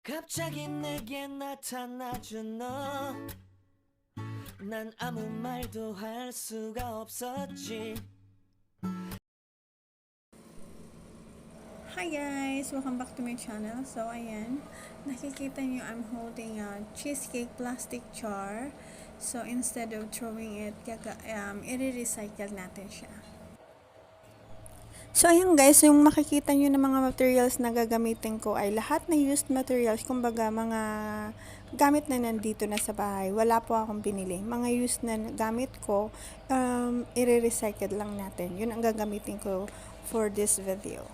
갑자기 내게 나타나준 너, 난 아무 말도 할 수가 없었지. Hi guys! Welcome back to my channel. So, ayan. Nakikita nyo I'm holding a cheesecake plastic jar. So, instead of throwing it, i-recycle natin siya. So, ayan guys, yung makikita nyo ng mga materials na gagamitin ko ay lahat na used materials. Kumbaga, mga gamit na nandito na sa bahay. Wala po akong binili. Mga used na gamit ko, i-recycle lang natin. Yun ang gagamitin ko for this video.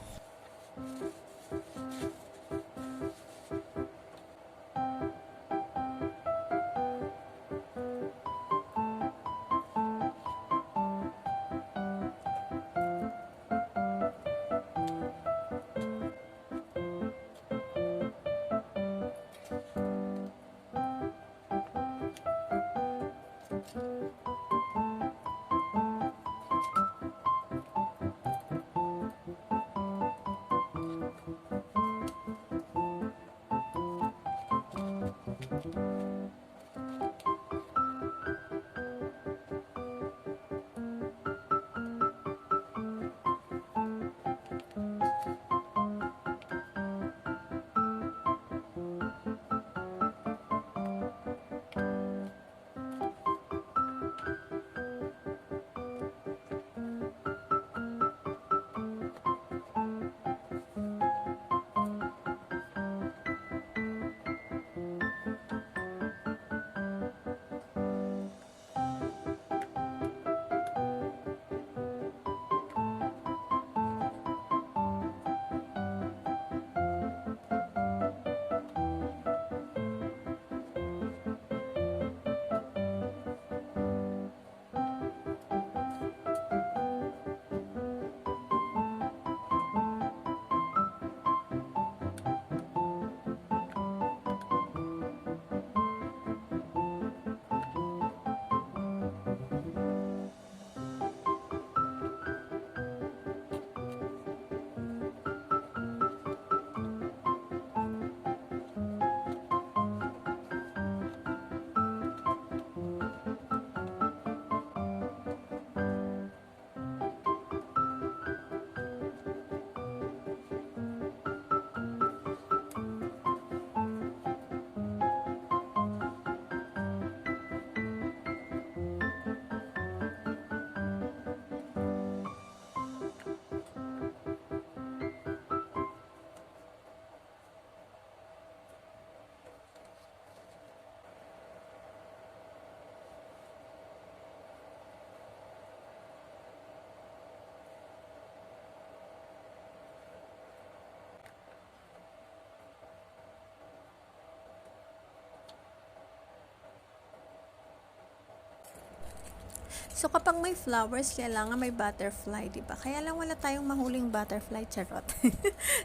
So, kapag may flowers, kailangan may butterfly, di ba? Kaya lang wala tayong mahuling butterfly, charot.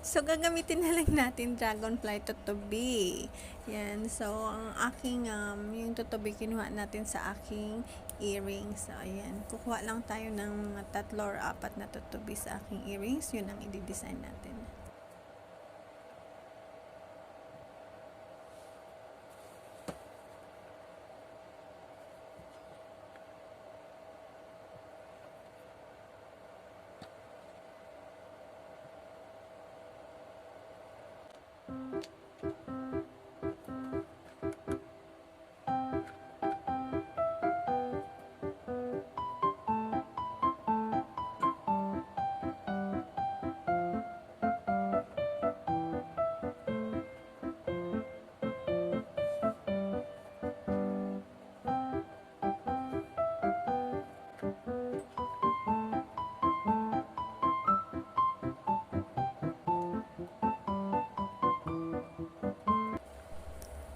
So, gagamitin na lang natin dragonfly tutubi. Yan. So, ang aking, yung tutubi, kinuha natin sa aking earrings. So, ayan. Kukuha lang tayo ng 3 or 4 na tutubi sa aking earrings. Yun ang i-design natin.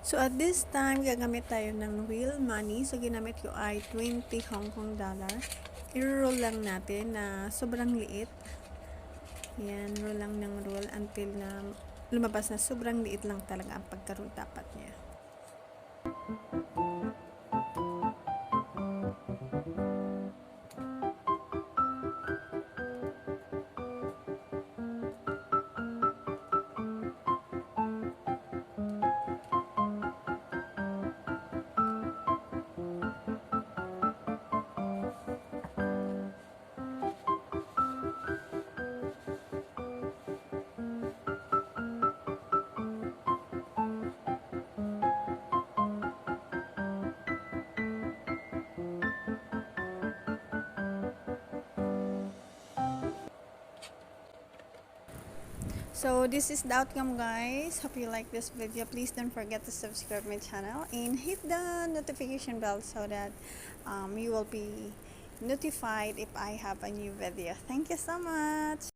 So, at this time, gagamit tayo ng real money. So, ginamit ko ay 20 Hong Kong dollar. I-roll lang natin na sobrang liit. Yan, roll lang ng roll until na lumabas na sobrang liit lang talaga ang pagka-roll dapat niya. So this is the outcome, guys. Hope you like this video. Please don't forget to subscribe my channel and hit the notification bell so that you will be notified if I have a new video. Thank you so much.